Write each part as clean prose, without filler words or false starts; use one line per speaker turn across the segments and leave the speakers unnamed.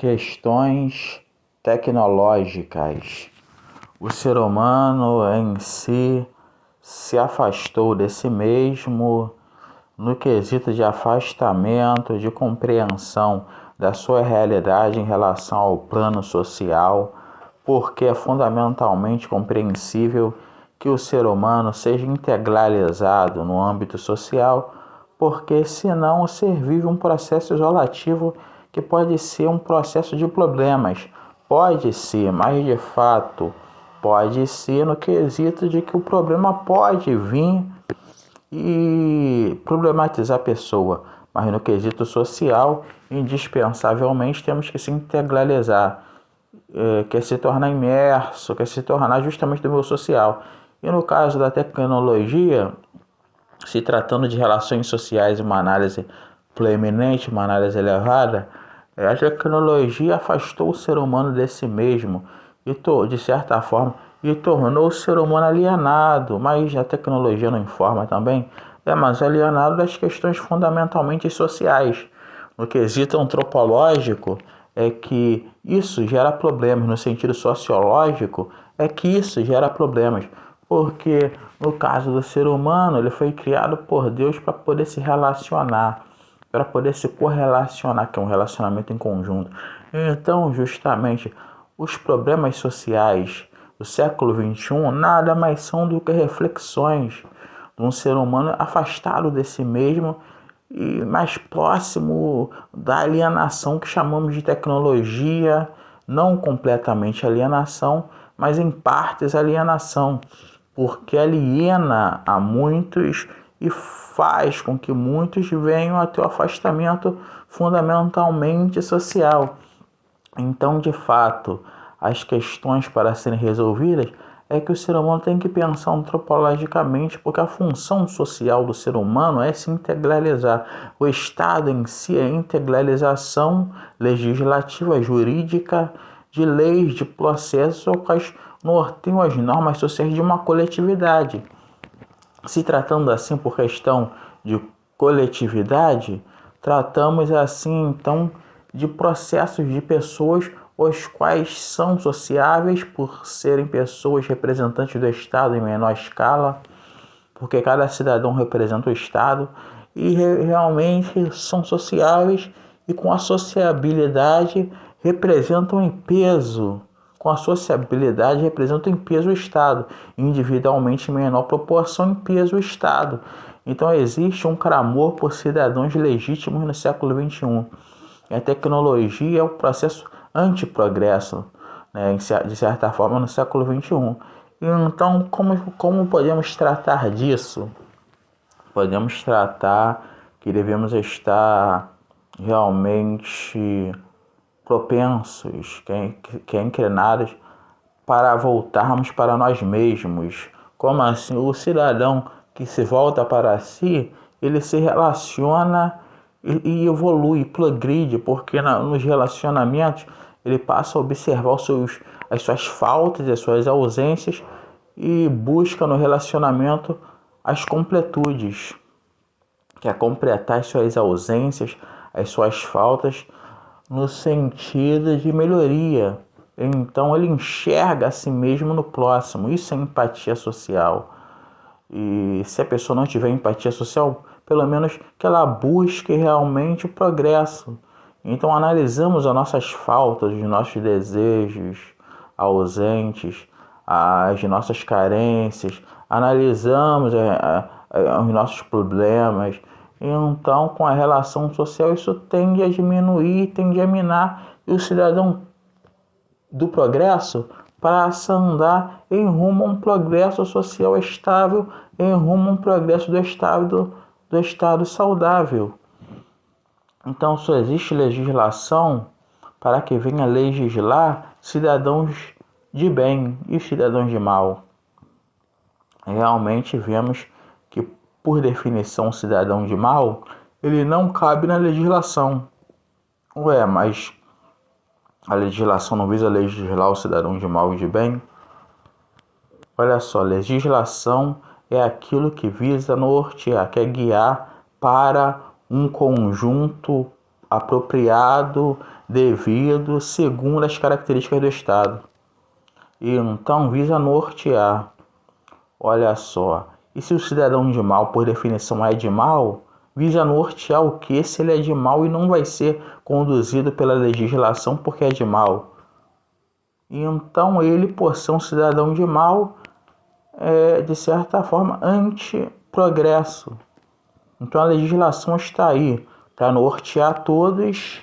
Questões tecnológicas. O ser humano em si se afastou de si mesmo no quesito de afastamento, de compreensão da sua realidade em relação ao plano social, porque é fundamentalmente compreensível que o ser humano seja integralizado no âmbito social, porque senão ser vive um processo isolativo que pode ser um processo de problemas. Pode ser, mas de fato pode ser no quesito de que o problema pode vir e problematizar a pessoa, mas no quesito social, indispensavelmente temos que se integralizar, quer se tornar imerso, quer se tornar justamente do meio social. E no caso da tecnologia, se tratando de relações sociais, uma análise proeminente, uma análise elevada, a tecnologia afastou o ser humano de si mesmo e, de certa forma, e tornou o ser humano alienado, mas a tecnologia não informa também, mas alienado das questões fundamentalmente sociais. No quesito antropológico, é que isso gera problemas, no sentido sociológico, é que isso gera problemas, porque no caso do ser humano, ele foi criado por Deus para poder se relacionar, para poder se correlacionar, que é um relacionamento em conjunto. Então, justamente, os problemas sociais do século XXI nada mais são do que reflexões de um ser humano afastado de si mesmo e mais próximo da alienação que chamamos de tecnologia, não completamente alienação, mas em partes alienação, porque aliena a muitos e faz com que muitos venham a ter o afastamento fundamentalmente social. Então, de fato, as questões para serem resolvidas é que o ser humano tem que pensar antropologicamente, porque a função social do ser humano é se integralizar. O Estado em si é a integralização legislativa, jurídica, de leis, de processos aos quais norteiam as normas sociais de uma coletividade. Se tratando assim por questão de coletividade, tratamos assim então de processos de pessoas os quais são sociáveis por serem pessoas representantes do Estado em menor escala, porque cada cidadão representa o Estado e realmente são sociáveis e com a sociabilidade representam em peso. Com a sociabilidade representam em peso o Estado, individualmente em menor proporção em peso o Estado. Então existe um clamor por cidadãos legítimos no século XXI. E a tecnologia é o processo antiprogresso, né, de certa forma, no século XXI. Então, como podemos tratar disso? Podemos tratar que devemos estar realmente propensos, que é inclinados para voltarmos para nós mesmos. Como assim? O cidadão que se volta para si, ele se relaciona e evolui, progride, porque nos relacionamentos ele passa a observar as suas faltas, as suas ausências e busca no relacionamento as completudes, que é completar as suas ausências, as suas faltas, no sentido de melhoria. Então ele enxerga a si mesmo no próximo. Isso é empatia social. E se a pessoa não tiver empatia social, pelo menos que ela busque realmente o progresso. Então analisamos as nossas faltas, os nossos desejos ausentes, as nossas carências, analisamos os nossos problemas. Então, com a relação social, isso tende a diminuir, tende a minar, e o cidadão do progresso passa a andar em rumo a um progresso social estável, em rumo a um progresso do estado saudável. Então, só existe legislação para que venha legislar cidadãos de bem e cidadãos de mal. Realmente vemos que, por definição, cidadão de mal, ele não cabe na legislação. Mas a legislação não visa legislar o cidadão de mal e de bem? Olha só, legislação é aquilo que visa nortear, quer guiar para um conjunto apropriado devido segundo as características do Estado. E então visa nortear. Olha só, e se o cidadão de mal, por definição, é de mal, visa nortear o que se ele é de mal e não vai ser conduzido pela legislação porque é de mal. E então ele, por ser um cidadão de mal, é de certa forma anti-progresso. Então a legislação está aí para nortear todos.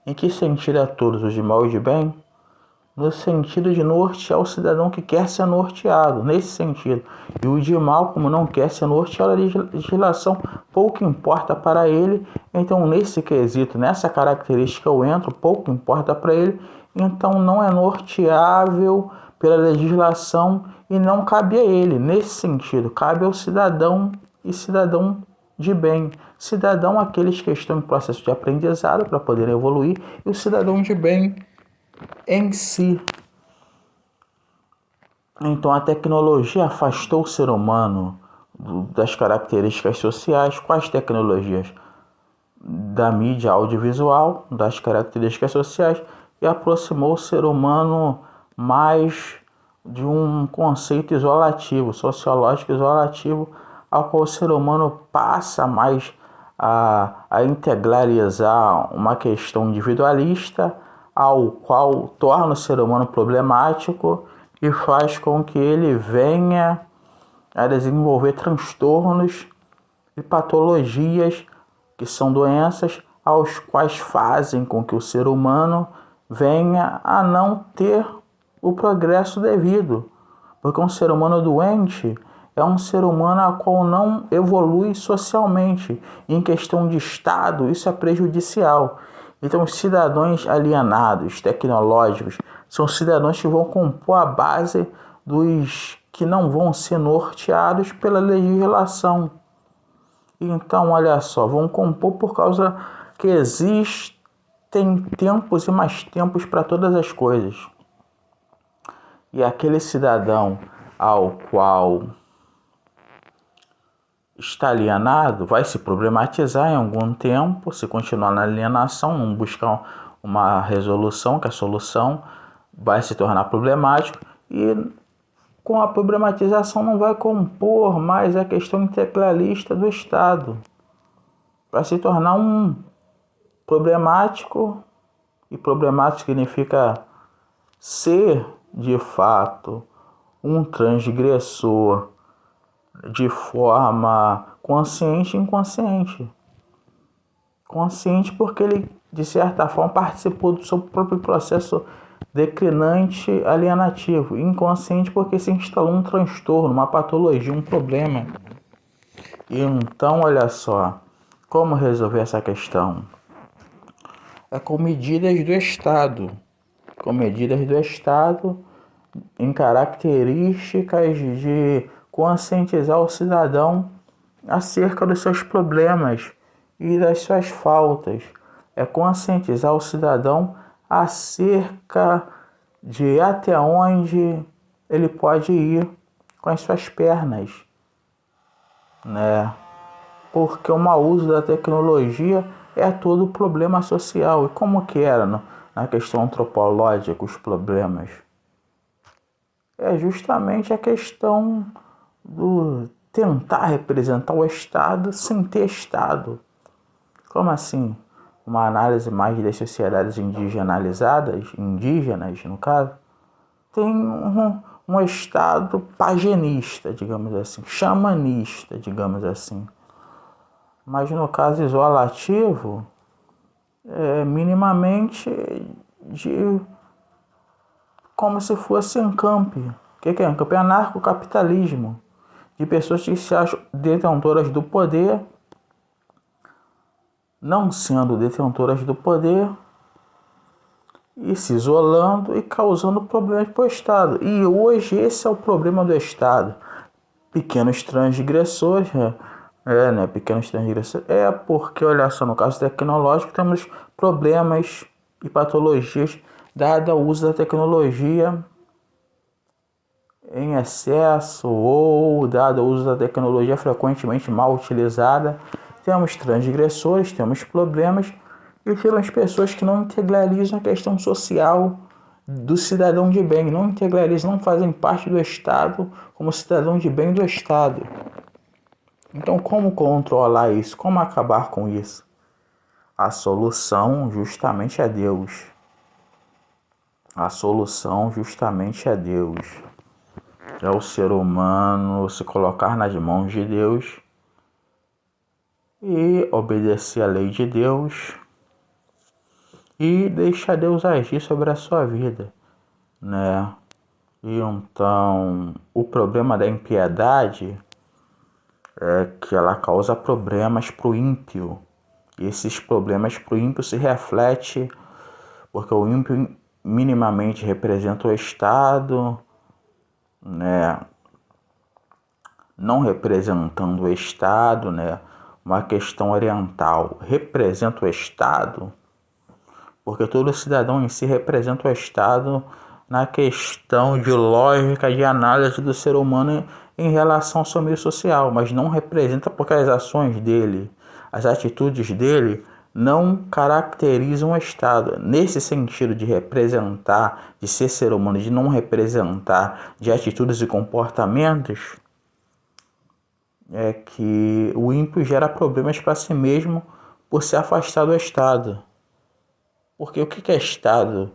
Em que sentido é todos? Os de mal e de bem? No sentido de nortear o cidadão que quer ser norteado, nesse sentido. E o de mal, como não quer ser norteado, a legislação pouco importa para ele. Então, nesse quesito, nessa característica eu entro, pouco importa para ele. Então, não é norteável pela legislação e não cabe a ele. Nesse sentido, cabe ao cidadão e cidadão de bem. Cidadão, aqueles que estão em processo de aprendizado para poder evoluir, e o cidadão de bem em si. Então a tecnologia afastou o ser humano das características sociais. Quais tecnologias? Da mídia audiovisual, das características sociais, e aproximou o ser humano mais de um conceito isolativo, sociológico isolativo, ao qual o ser humano passa mais a integralizar uma questão individualista, ao qual torna o ser humano problemático e faz com que ele venha a desenvolver transtornos e patologias que são doenças aos quais fazem com que o ser humano venha a não ter o progresso devido. Porque um ser humano doente é um ser humano a qual não evolui socialmente. Em questão de Estado, isso é prejudicial. Então, os cidadãos alienados, tecnológicos, são cidadãos que vão compor a base dos que não vão ser norteados pela legislação. Então, olha só, vão compor por causa que existem tempos e mais tempos para todas as coisas. E aquele cidadão ao qual está alienado vai se problematizar em algum tempo, se continuar na alienação, não buscar uma resolução, que a solução vai se tornar problemático, e com a problematização não vai compor mais a questão integralista do Estado, para se tornar um problemático, e problemático significa ser de fato um transgressor de forma consciente e inconsciente. Consciente porque ele, de certa forma, participou do seu próprio processo declinante alienativo. Inconsciente porque se instalou um transtorno, uma patologia, um problema. E então, olha só, como resolver essa questão? É com medidas do Estado. Com medidas do Estado em características de conscientizar o cidadão acerca dos seus problemas e das suas faltas. É conscientizar o cidadão acerca de até onde ele pode ir com as suas pernas, né? Porque o mau uso da tecnologia é todo o problema social. E como que era na questão antropológica os problemas? É justamente a questão do tentar representar o Estado sem ter Estado. Como assim? Uma análise mais das sociedades indígenas no caso, tem um Estado paganista, digamos assim, xamanista, digamos assim. Mas no caso isolativo, é minimamente de como se fosse Ancamp. O que é Ancamp? É anarcocapitalismo. De pessoas que se acham detentoras do poder, não sendo detentoras do poder, e se isolando e causando problemas para o Estado. E hoje esse é o problema do Estado. Pequenos transgressores, pequenos transgressores. É porque, olha só, no caso tecnológico, temos problemas e patologias dado ao uso da tecnologia em excesso ou dado ao uso da tecnologia frequentemente mal utilizada. Temos transgressores, temos problemas E pelas pessoas que não integralizam a questão social do cidadão de bem, não integralizam, não fazem parte do Estado como cidadão de bem do Estado. Então, como controlar isso? Como acabar com isso? A solução justamente é Deus. A solução justamente é Deus. É o ser humano se colocar nas mãos de Deus e obedecer à lei de Deus e deixar Deus agir sobre a sua vida, né? E então, o problema da impiedade é que ela causa problemas para o ímpio. E esses problemas para o ímpio se refletem porque o ímpio minimamente representa o Estado, né? Não representando o Estado, né? Uma questão oriental representa o Estado, porque todo cidadão em si representa o Estado na questão de lógica de análise do ser humano em relação ao seu meio social, mas não representa porque as ações dele, as atitudes dele não caracterizam o Estado. Nesse sentido de representar, de ser humano, de não representar, de atitudes e comportamentos, é que o ímpio gera problemas para si mesmo por se afastar do Estado. Porque o que é Estado?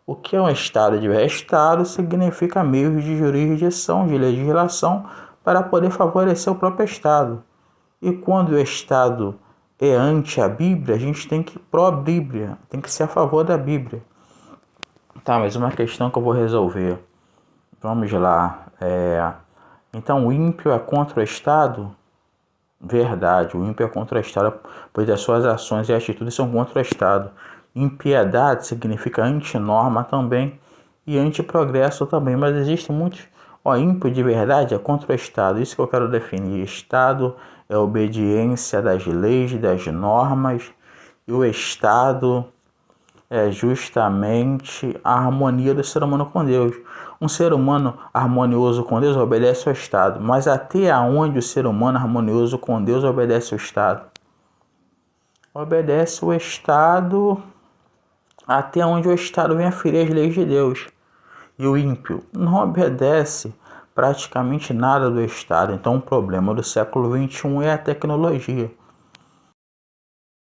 O que é um Estado? Estado significa meios de jurisdição, de legislação, para poder favorecer o próprio Estado. E quando o Estado é ante a Bíblia, a gente tem que ir pró-Bíblia, tem que ser a favor da Bíblia. Tá, mas uma questão que eu vou resolver. Vamos lá. Então o ímpio é contra o Estado? Verdade, o ímpio é contra o Estado, pois as suas ações e atitudes são contra o Estado. Impiedade significa antinorma também e antiprogresso também, mas existem muitos. Ímpio de verdade é contra o Estado, isso que eu quero definir. Estado é a obediência das leis, das normas, e o Estado é justamente a harmonia do ser humano com Deus. Um ser humano harmonioso com Deus obedece ao Estado, mas até onde o ser humano harmonioso com Deus obedece ao Estado? Obedece o Estado até onde o Estado vem a ferir as leis de Deus. E o ímpio não obedece praticamente nada do Estado. Então o problema do século XXI é a tecnologia.